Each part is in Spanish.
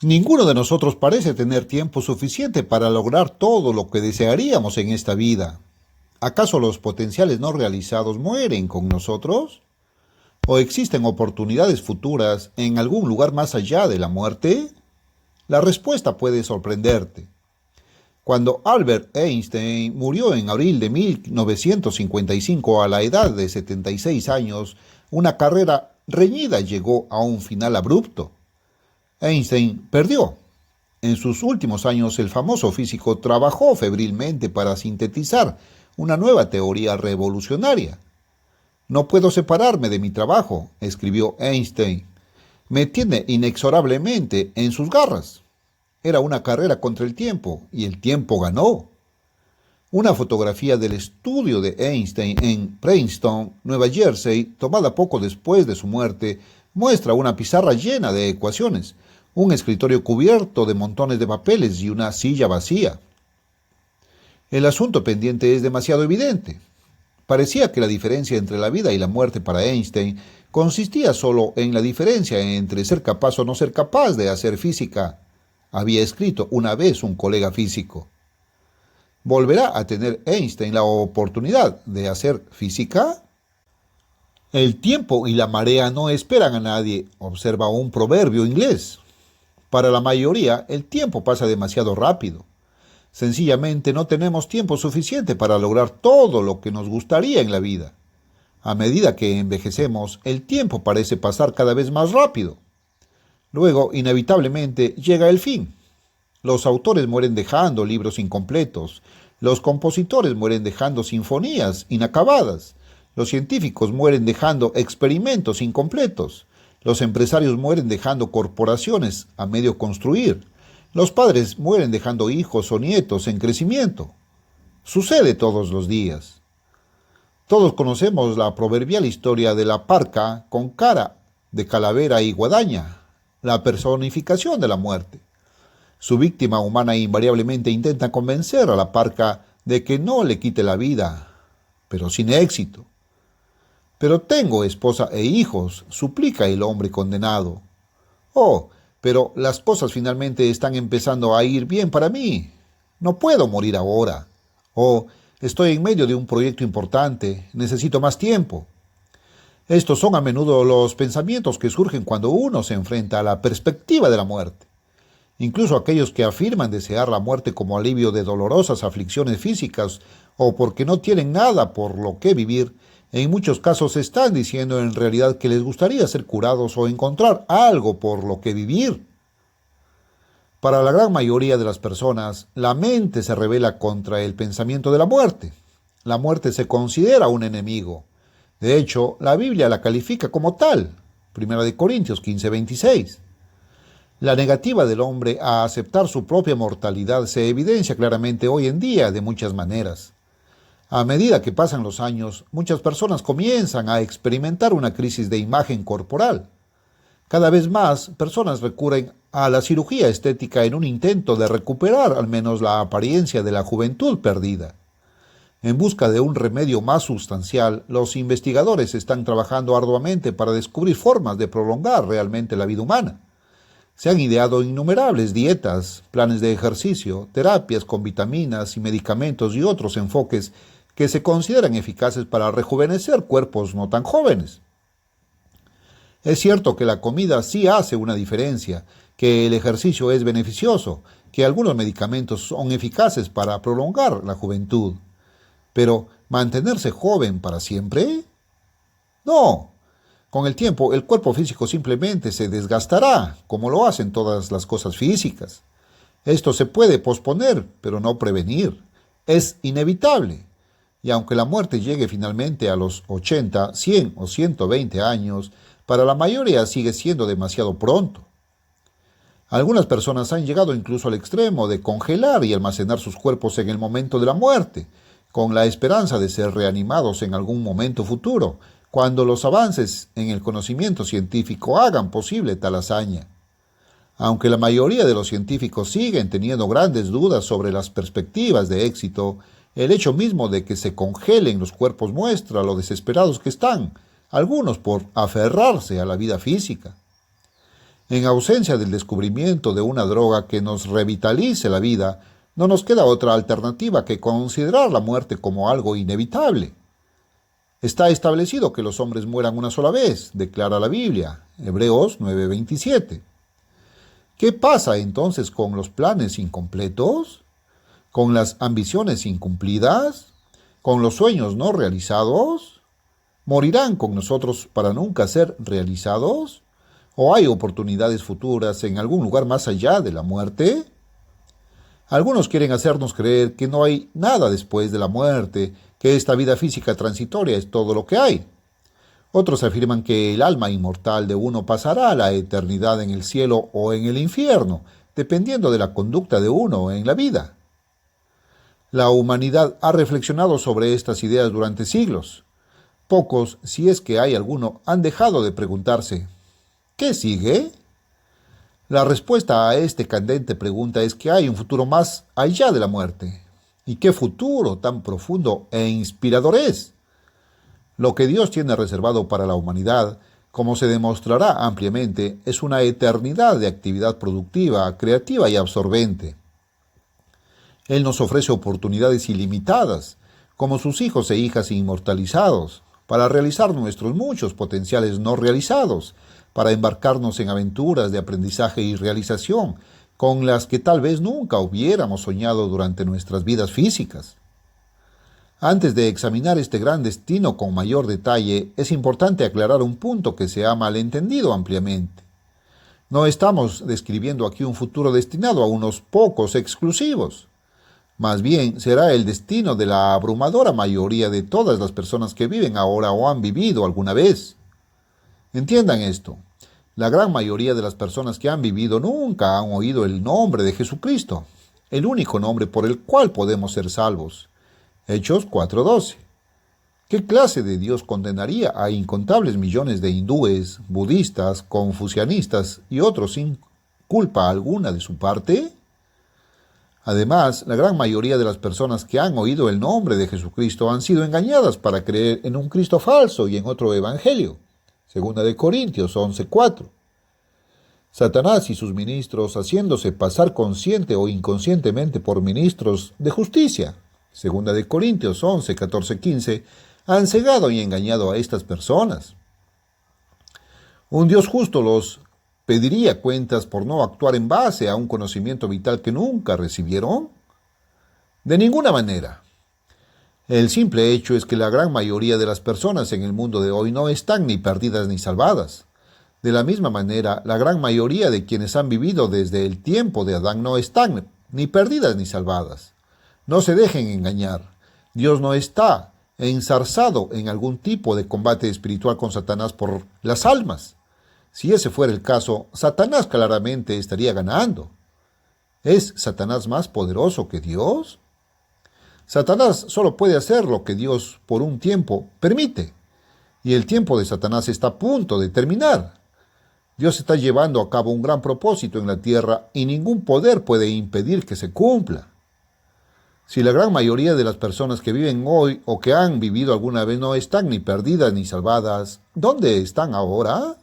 Ninguno de nosotros parece tener tiempo suficiente para lograr todo lo que desearíamos en esta vida. ¿Acaso los potenciales no realizados mueren con nosotros? ¿O existen oportunidades futuras en algún lugar más allá de la muerte? La respuesta puede sorprenderte. Cuando Albert Einstein murió en abril de 1955 a la edad de 76 años, una carrera reñida llegó a un final abrupto. Einstein perdió. En sus últimos años, el famoso físico trabajó febrilmente para sintetizar una nueva teoría revolucionaria. No puedo separarme de mi trabajo, escribió Einstein. Me tiene inexorablemente en sus garras. Era una carrera contra el tiempo y el tiempo ganó. Una fotografía del estudio de Einstein en Princeton, Nueva Jersey, tomada poco después de su muerte, muestra una pizarra llena de ecuaciones, un escritorio cubierto de montones de papeles y una silla vacía. El asunto pendiente es demasiado evidente. Parecía que la diferencia entre la vida y la muerte para Einstein consistía solo en la diferencia entre ser capaz o no ser capaz de hacer física, había escrito una vez un colega físico. ¿Volverá a tener Einstein la oportunidad de hacer física? El tiempo y la marea no esperan a nadie, observa un proverbio inglés. Para la mayoría, el tiempo pasa demasiado rápido. Sencillamente no tenemos tiempo suficiente para lograr todo lo que nos gustaría en la vida. A medida que envejecemos, el tiempo parece pasar cada vez más rápido. Luego, inevitablemente, llega el fin. Los autores mueren dejando libros incompletos. Los compositores mueren dejando sinfonías inacabadas. Los científicos mueren dejando experimentos incompletos. Los empresarios mueren dejando corporaciones a medio construir. Los padres mueren dejando hijos o nietos en crecimiento. Sucede todos los días. Todos conocemos la proverbial historia de la parca con cara de calavera y guadaña, la personificación de la muerte. Su víctima humana invariablemente intenta convencer a la parca de que no le quite la vida, pero sin éxito. Pero tengo esposa e hijos, suplica el hombre condenado. Oh, pero las cosas finalmente están empezando a ir bien para mí. No puedo morir ahora. Oh, estoy en medio de un proyecto importante, necesito más tiempo. Estos son a menudo los pensamientos que surgen cuando uno se enfrenta a la perspectiva de la muerte. Incluso aquellos que afirman desear la muerte como alivio de dolorosas aflicciones físicas o porque no tienen nada por lo que vivir, en muchos casos están diciendo en realidad que les gustaría ser curados o encontrar algo por lo que vivir. Para la gran mayoría de las personas, la mente se rebela contra el pensamiento de la muerte. La muerte se considera un enemigo. De hecho, la Biblia la califica como tal. 1 Corintios 15:26. La negativa del hombre a aceptar su propia mortalidad se evidencia claramente hoy en día de muchas maneras. A medida que pasan los años, muchas personas comienzan a experimentar una crisis de imagen corporal. Cada vez más, personas recurren a la cirugía estética en un intento de recuperar al menos la apariencia de la juventud perdida. En busca de un remedio más sustancial, los investigadores están trabajando arduamente para descubrir formas de prolongar realmente la vida humana. Se han ideado innumerables dietas, planes de ejercicio, terapias con vitaminas y medicamentos y otros enfoques que se consideran eficaces para rejuvenecer cuerpos no tan jóvenes. Es cierto que la comida sí hace una diferencia, que el ejercicio es beneficioso, que algunos medicamentos son eficaces para prolongar la juventud. Pero, ¿mantenerse joven para siempre? No. Con el tiempo, el cuerpo físico simplemente se desgastará, como lo hacen todas las cosas físicas. Esto se puede posponer, pero no prevenir. Es inevitable. Y aunque la muerte llegue finalmente a los 80, 100 o 120 años, para la mayoría sigue siendo demasiado pronto. Algunas personas han llegado incluso al extremo de congelar y almacenar sus cuerpos en el momento de la muerte, con la esperanza de ser reanimados en algún momento futuro, cuando los avances en el conocimiento científico hagan posible tal hazaña. Aunque la mayoría de los científicos siguen teniendo grandes dudas sobre las perspectivas de éxito, el hecho mismo de que se congelen los cuerpos muestra lo desesperados que están, algunos por aferrarse a la vida física. En ausencia del descubrimiento de una droga que nos revitalice la vida, no nos queda otra alternativa que considerar la muerte como algo inevitable. Está establecido que los hombres mueran una sola vez, declara la Biblia, Hebreos 9:27. ¿Qué pasa entonces con los planes incompletos? ¿Con las ambiciones incumplidas? ¿Con los sueños no realizados? ¿Morirán con nosotros para nunca ser realizados? ¿O hay oportunidades futuras en algún lugar más allá de la muerte? Algunos quieren hacernos creer que no hay nada después de la muerte, que esta vida física transitoria es todo lo que hay. Otros afirman que el alma inmortal de uno pasará a la eternidad en el cielo o en el infierno, dependiendo de la conducta de uno en la vida. La humanidad ha reflexionado sobre estas ideas durante siglos. Pocos, si es que hay alguno, han dejado de preguntarse, ¿qué sigue? La respuesta a esta candente pregunta es que hay un futuro más allá de la muerte. ¿Y qué futuro tan profundo e inspirador es? Lo que Dios tiene reservado para la humanidad, como se demostrará ampliamente, es una eternidad de actividad productiva, creativa y absorbente. Él nos ofrece oportunidades ilimitadas, como sus hijos e hijas inmortalizados, para realizar nuestros muchos potenciales no realizados, para embarcarnos en aventuras de aprendizaje y realización, con las que tal vez nunca hubiéramos soñado durante nuestras vidas físicas. Antes de examinar este gran destino con mayor detalle, es importante aclarar un punto que se ha malentendido ampliamente. No estamos describiendo aquí un futuro destinado a unos pocos exclusivos. Más bien, será el destino de la abrumadora mayoría de todas las personas que viven ahora o han vivido alguna vez. Entiendan esto. La gran mayoría de las personas que han vivido nunca han oído el nombre de Jesucristo, el único nombre por el cual podemos ser salvos. Hechos 4:12. ¿Qué clase de Dios condenaría a incontables millones de hindúes, budistas, confucianistas y otros sin culpa alguna de su parte? Además, la gran mayoría de las personas que han oído el nombre de Jesucristo han sido engañadas para creer en un Cristo falso y en otro evangelio. Segunda de Corintios 11:4. Satanás y sus ministros haciéndose pasar consciente o inconscientemente por ministros de justicia. Segunda de Corintios 11:14-15, han cegado y engañado a estas personas. Un Dios justo los pediría cuentas por no actuar en base a un conocimiento vital que nunca recibieron. De ninguna manera. El simple hecho es que la gran mayoría de las personas en el mundo de hoy no están ni perdidas ni salvadas. De la misma manera, la gran mayoría de quienes han vivido desde el tiempo de Adán no están ni perdidas ni salvadas. No se dejen engañar. Dios no está enzarzado en algún tipo de combate espiritual con Satanás por las almas. Si ese fuera el caso, Satanás claramente estaría ganando. ¿Es Satanás más poderoso que Dios? Satanás solo puede hacer lo que Dios por un tiempo permite, y el tiempo de Satanás está a punto de terminar. Dios está llevando a cabo un gran propósito en la tierra y ningún poder puede impedir que se cumpla. Si la gran mayoría de las personas que viven hoy o que han vivido alguna vez no están ni perdidas ni salvadas, ¿dónde están ahora?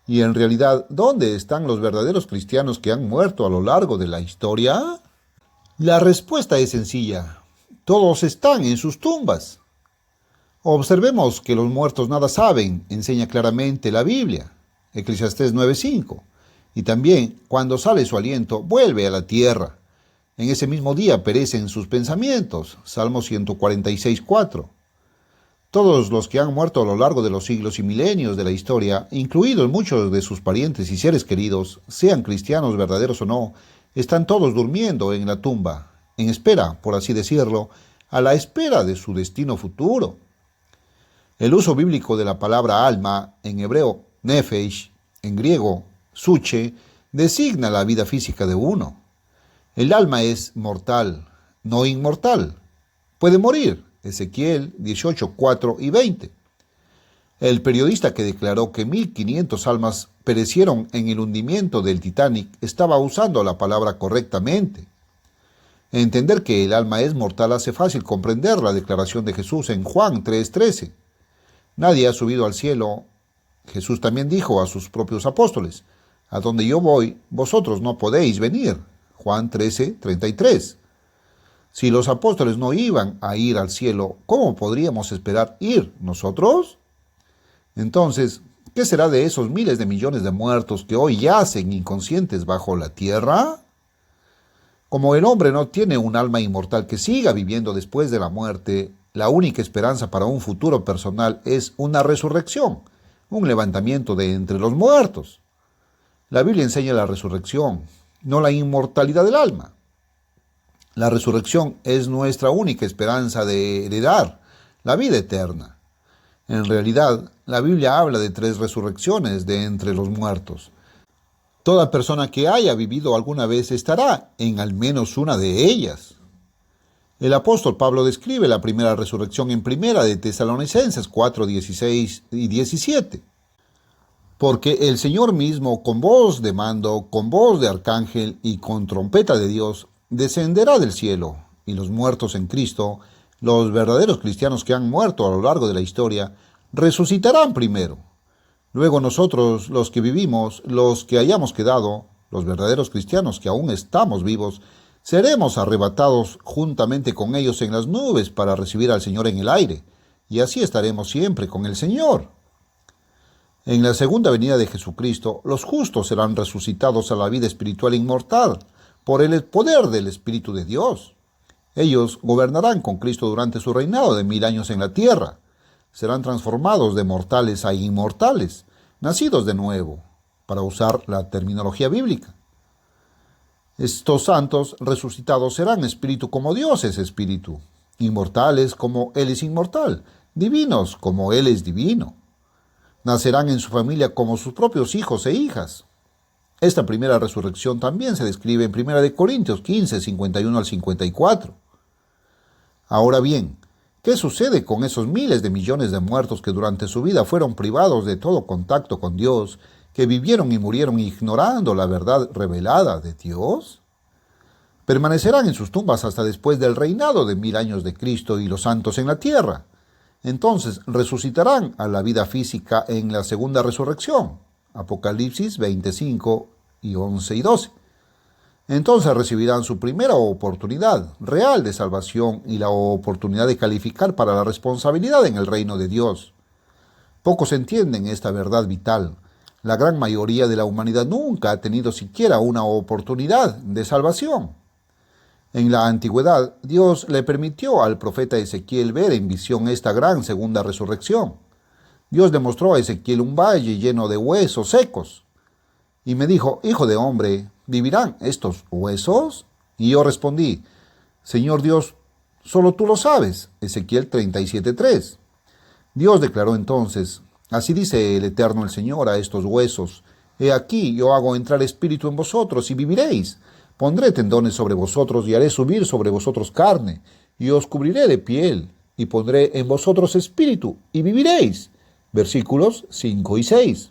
Y en realidad, ¿dónde están los verdaderos cristianos que han muerto a lo largo de la historia? La respuesta es sencilla. Todos están en sus tumbas. Observemos que los muertos nada saben, enseña claramente la Biblia, Eclesiastés 9:5. Y también, cuando sale su aliento, vuelve a la tierra. En ese mismo día perecen sus pensamientos, Salmo 146:4. Todos los que han muerto a lo largo de los siglos y milenios de la historia, incluidos muchos de sus parientes y seres queridos, sean cristianos verdaderos o no, están todos durmiendo en la tumba, en espera, por así decirlo, a la espera de su destino futuro. El uso bíblico de la palabra alma, en hebreo nefesh, en griego suche, designa la vida física de uno. El alma es mortal, no inmortal. Puede morir. Ezequiel 18:4 y 20. El periodista que declaró que 1.500 almas perecieron en el hundimiento del Titanic estaba usando la palabra correctamente. Entender que el alma es mortal hace fácil comprender la declaración de Jesús en Juan 3:13. Nadie ha subido al cielo. Jesús también dijo a sus propios apóstoles, A donde yo voy, vosotros no podéis venir. Juan 13:33. Si los apóstoles no iban a ir al cielo, ¿cómo podríamos esperar ir nosotros? Entonces, ¿qué será de esos miles de millones de muertos que hoy yacen inconscientes bajo la tierra? Como el hombre no tiene un alma inmortal que siga viviendo después de la muerte, la única esperanza para un futuro personal es una resurrección, un levantamiento de entre los muertos. La Biblia enseña la resurrección, no la inmortalidad del alma. La resurrección es nuestra única esperanza de heredar la vida eterna. En realidad, la Biblia habla de 3 resurrecciones de entre los muertos. Toda persona que haya vivido alguna vez estará en al menos una de ellas. El apóstol Pablo describe la primera resurrección en Primera de Tesalonicenses 4:16 y 17. Porque el Señor mismo, con voz de mando, con voz de arcángel y con trompeta de Dios, descenderá del cielo, y los muertos en Cristo, los verdaderos cristianos que han muerto a lo largo de la historia, resucitarán primero. Luego nosotros, los que vivimos, los que hayamos quedado, los verdaderos cristianos que aún estamos vivos, seremos arrebatados juntamente con ellos en las nubes para recibir al Señor en el aire, y así estaremos siempre con el Señor. En la segunda venida de Jesucristo, los justos serán resucitados a la vida espiritual inmortal por el poder del Espíritu de Dios. Ellos gobernarán con Cristo durante su reinado de 1000 años en la tierra. Serán transformados de mortales a inmortales, nacidos de nuevo, para usar la terminología bíblica. Estos santos resucitados serán espíritu como Dios es espíritu, inmortales como Él es inmortal, divinos como Él es divino. Nacerán en su familia como sus propios hijos e hijas. Esta primera resurrección también se describe en 1 Corintios 15, 51 al 54. Ahora bien, ¿qué sucede con esos miles de millones de muertos que durante su vida fueron privados de todo contacto con Dios, que vivieron y murieron ignorando la verdad revelada de Dios? Permanecerán en sus tumbas hasta después del reinado de 1000 años de Cristo y los santos en la tierra. Entonces resucitarán a la vida física en la segunda resurrección. Apocalipsis 25 y 11 y 12. Entonces recibirán su primera oportunidad real de salvación y la oportunidad de calificar para la responsabilidad en el reino de Dios. Pocos entienden esta verdad vital. La gran mayoría de la humanidad nunca ha tenido siquiera una oportunidad de salvación. En la antigüedad, Dios le permitió al profeta Ezequiel ver en visión esta gran segunda resurrección. Dios le mostró a Ezequiel un valle lleno de huesos secos. Y me dijo, hijo de hombre, ¿vivirán estos huesos? Y yo respondí, Señor Dios, solo tú lo sabes. Ezequiel 37:3. Dios declaró entonces, así dice el Eterno el Señor a estos huesos, he aquí yo hago entrar espíritu en vosotros y viviréis. Pondré tendones sobre vosotros y haré subir sobre vosotros carne, y os cubriré de piel, y pondré en vosotros espíritu, y viviréis. Versículos 5 y 6.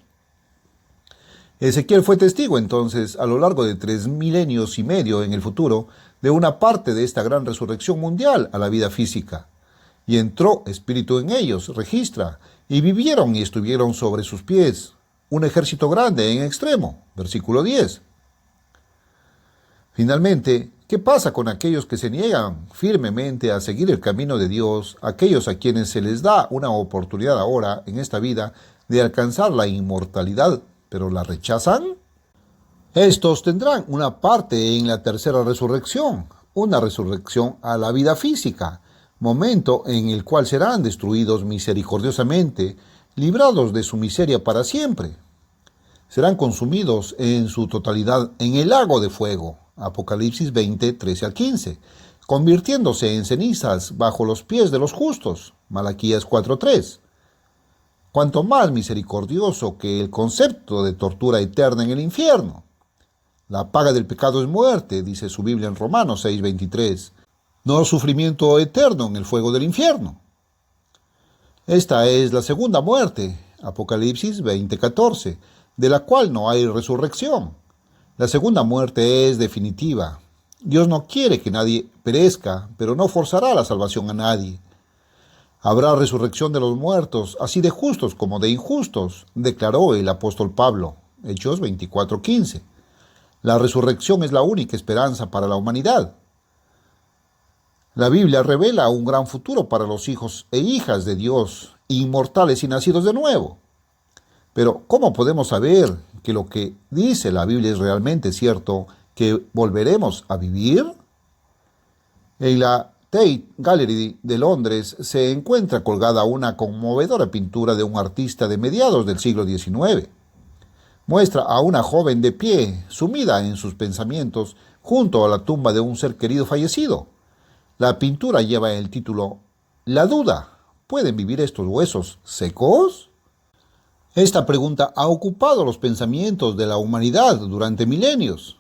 Ezequiel fue testigo entonces, a lo largo de 3 milenios y medio en el futuro, de una parte de esta gran resurrección mundial a la vida física. Y entró espíritu en ellos, registra, y vivieron y estuvieron sobre sus pies, un ejército grande en extremo. Versículo 10. Finalmente, ¿qué pasa con aquellos que se niegan firmemente a seguir el camino de Dios, aquellos a quienes se les da una oportunidad ahora, en esta vida, de alcanzar la inmortalidad, pero la rechazan? Estos tendrán una parte en la tercera resurrección, una resurrección a la vida física, momento en el cual serán destruidos misericordiosamente, librados de su miseria para siempre. Serán consumidos en su totalidad en el lago de fuego. Apocalipsis 20, 13 al 15, convirtiéndose en cenizas bajo los pies de los justos. Malaquías 4:3. Cuanto más misericordioso que el concepto de tortura eterna en el infierno. La paga del pecado es muerte, dice su Biblia en Romanos 6:23, no sufrimiento eterno en el fuego del infierno. Esta es la segunda muerte, Apocalipsis 20:14, de la cual no hay resurrección. La segunda muerte es definitiva. Dios no quiere que nadie perezca, pero no forzará la salvación a nadie. Habrá resurrección de los muertos, así de justos como de injustos, declaró el apóstol Pablo. Hechos 24:15. La resurrección es la única esperanza para la humanidad. La Biblia revela un gran futuro para los hijos e hijas de Dios, inmortales y nacidos de nuevo. Pero, ¿cómo podemos saber que lo que dice la Biblia es realmente cierto, que volveremos a vivir? En la Tate Gallery de Londres se encuentra colgada una conmovedora pintura de un artista de mediados del siglo XIX. Muestra a una joven de pie, sumida en sus pensamientos, junto a la tumba de un ser querido fallecido. La pintura lleva el título La duda. ¿Pueden vivir estos huesos secos? Esta pregunta ha ocupado los pensamientos de la humanidad durante milenios.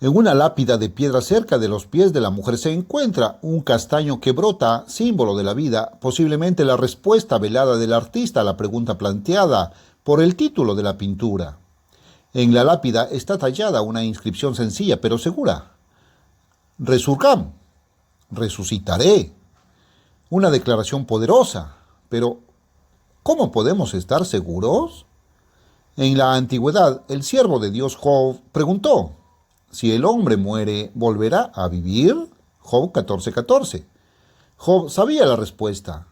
En una lápida de piedra cerca de los pies de la mujer se encuentra un castaño que brota, símbolo de la vida, posiblemente la respuesta velada del artista a la pregunta planteada por el título de la pintura. En la lápida está tallada una inscripción sencilla pero segura. Resurgam, resucitaré. Una declaración poderosa, pero ¿cómo podemos estar seguros? En la antigüedad, el siervo de Dios Job preguntó, ¿si el hombre muere, volverá a vivir? Job 14:14. Job sabía la respuesta.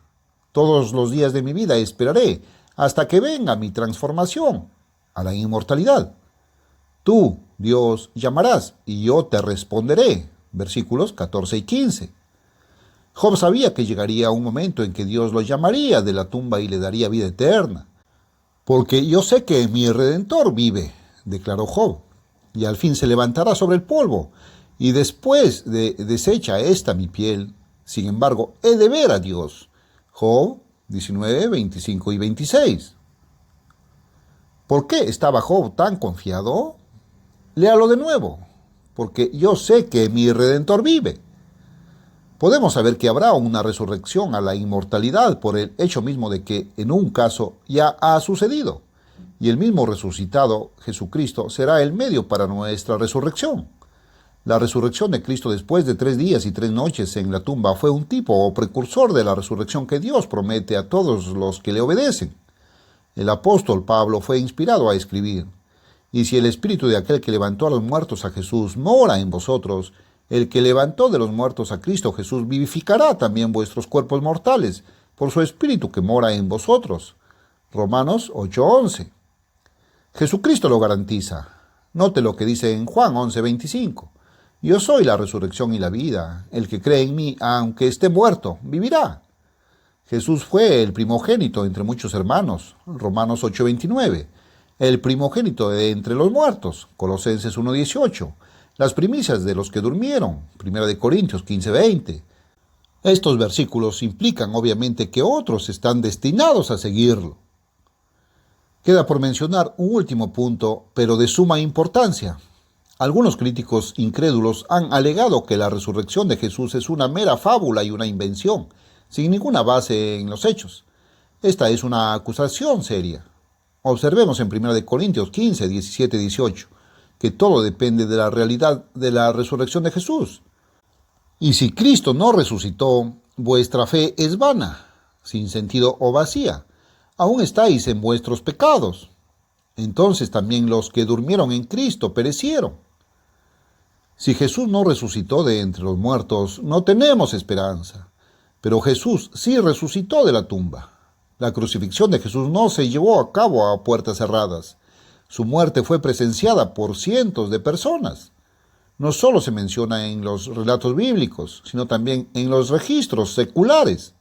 Todos los días de mi vida esperaré hasta que venga mi transformación a la inmortalidad. Tú, Dios, llamarás y yo te responderé. Versículos 14 y 15. Job sabía que llegaría un momento en que Dios lo llamaría de la tumba y le daría vida eterna. Porque yo sé que mi Redentor vive, declaró Job, y al fin se levantará sobre el polvo, y después de deshecha esta mi piel, sin embargo, he de ver a Dios. Job 19, 25 y 26. ¿Por qué estaba Job tan confiado? Léalo de nuevo. Porque yo sé que mi Redentor vive. Podemos saber que habrá una resurrección a la inmortalidad por el hecho mismo de que en un caso ya ha sucedido, y el mismo resucitado, Jesucristo, será el medio para nuestra resurrección. La resurrección de Cristo después de 3 días y 3 noches en la tumba fue un tipo o precursor de la resurrección que Dios promete a todos los que le obedecen. El apóstol Pablo fue inspirado a escribir: y si el espíritu de aquel que levantó a los muertos a Jesús mora en vosotros, el que levantó de los muertos a Cristo Jesús vivificará también vuestros cuerpos mortales, por su espíritu que mora en vosotros. Romanos 8:11. Jesucristo lo garantiza. Note lo que dice en Juan 11:25. Yo soy la resurrección y la vida. El que cree en mí, aunque esté muerto, vivirá. Jesús fue el primogénito entre muchos hermanos. Romanos 8:29. El primogénito de entre los muertos, Colosenses 1:18, las primicias de los que durmieron, 1 Corintios 15:20. Estos versículos implican obviamente que otros están destinados a seguirlo. Queda por mencionar un último punto, pero de suma importancia. Algunos críticos incrédulos han alegado que la resurrección de Jesús es una mera fábula y una invención, sin ninguna base en los hechos. Esta es una acusación seria. Observemos en 1 Corintios 15, 17 y 18, que todo depende de la realidad de la resurrección de Jesús. Y si Cristo no resucitó, vuestra fe es vana, sin sentido o vacía. Aún estáis en vuestros pecados. Entonces también los que durmieron en Cristo perecieron. Si Jesús no resucitó de entre los muertos, no tenemos esperanza. Pero Jesús sí resucitó de la tumba. La crucifixión de Jesús no se llevó a cabo a puertas cerradas. Su muerte fue presenciada por cientos de personas. No solo se menciona en los relatos bíblicos, sino también en los registros seculares.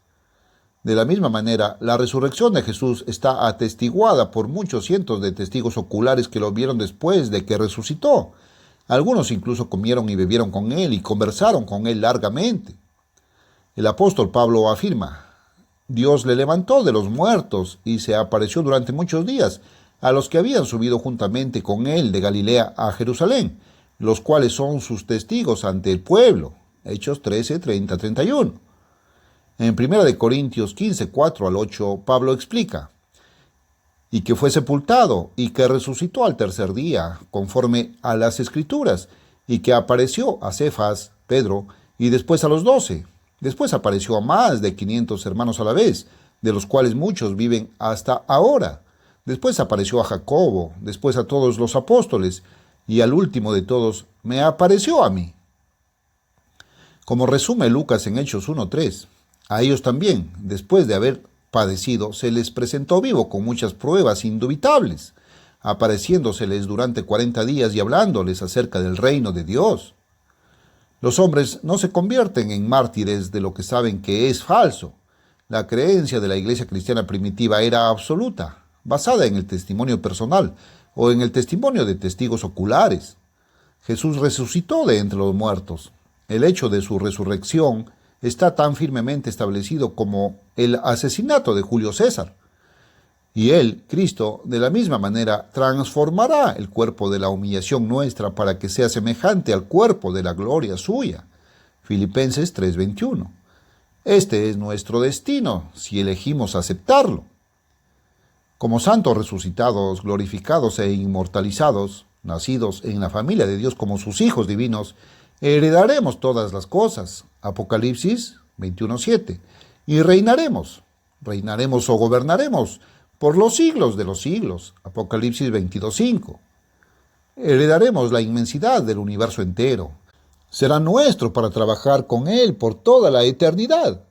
De la misma manera, la resurrección de Jesús está atestiguada por muchos cientos de testigos oculares que lo vieron después de que resucitó. Algunos incluso comieron y bebieron con él y conversaron con él largamente. El apóstol Pablo afirma: Dios le levantó de los muertos y se apareció durante muchos días a los que habían subido juntamente con él de Galilea a Jerusalén, los cuales son sus testigos ante el pueblo. Hechos 13, 30, 31. En 1 Corintios 15, 4 al 8, Pablo explica: y que fue sepultado y que resucitó al tercer día, conforme a las Escrituras, y que apareció a Cefas, Pedro, y después a los 12. Después apareció a más de 500 hermanos a la vez, de los cuales muchos viven hasta ahora, después apareció a Jacobo, después a todos los apóstoles, y al último de todos me apareció a mí. Como resume Lucas en Hechos 1:3, a ellos también, después de haber padecido, se les presentó vivo con muchas pruebas indubitables, apareciéndoseles durante 40 días y hablándoles acerca del reino de Dios. Los hombres no se convierten en mártires de lo que saben que es falso. La creencia de la iglesia cristiana primitiva era absoluta, basada en el testimonio personal o en el testimonio de testigos oculares. Jesús resucitó de entre los muertos. El hecho de su resurrección está tan firmemente establecido como el asesinato de Julio César. Y Él, Cristo, de la misma manera, transformará el cuerpo de la humillación nuestra para que sea semejante al cuerpo de la gloria suya. Filipenses 3:21. Este es nuestro destino, si elegimos aceptarlo. Como santos resucitados, glorificados e inmortalizados, nacidos en la familia de Dios como sus hijos divinos, heredaremos todas las cosas. Apocalipsis 21:7. Y reinaremos o gobernaremos por los siglos de los siglos. Apocalipsis 22:5. Heredaremos la inmensidad del universo entero. Será nuestro para trabajar con Él por toda la eternidad.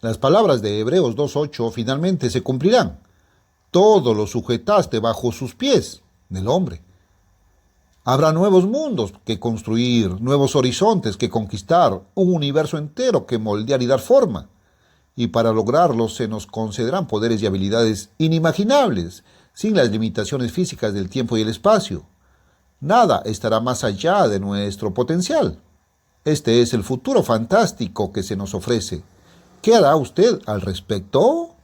Las palabras de Hebreos 2:8 finalmente se cumplirán. Todo lo sujetaste bajo sus pies del hombre. Habrá nuevos mundos que construir, nuevos horizontes que conquistar, un universo entero que moldear y dar forma. Y para lograrlo se nos concederán poderes y habilidades inimaginables, sin las limitaciones físicas del tiempo y el espacio. Nada estará más allá de nuestro potencial. Este es el futuro fantástico que se nos ofrece. ¿Qué hará usted al respecto?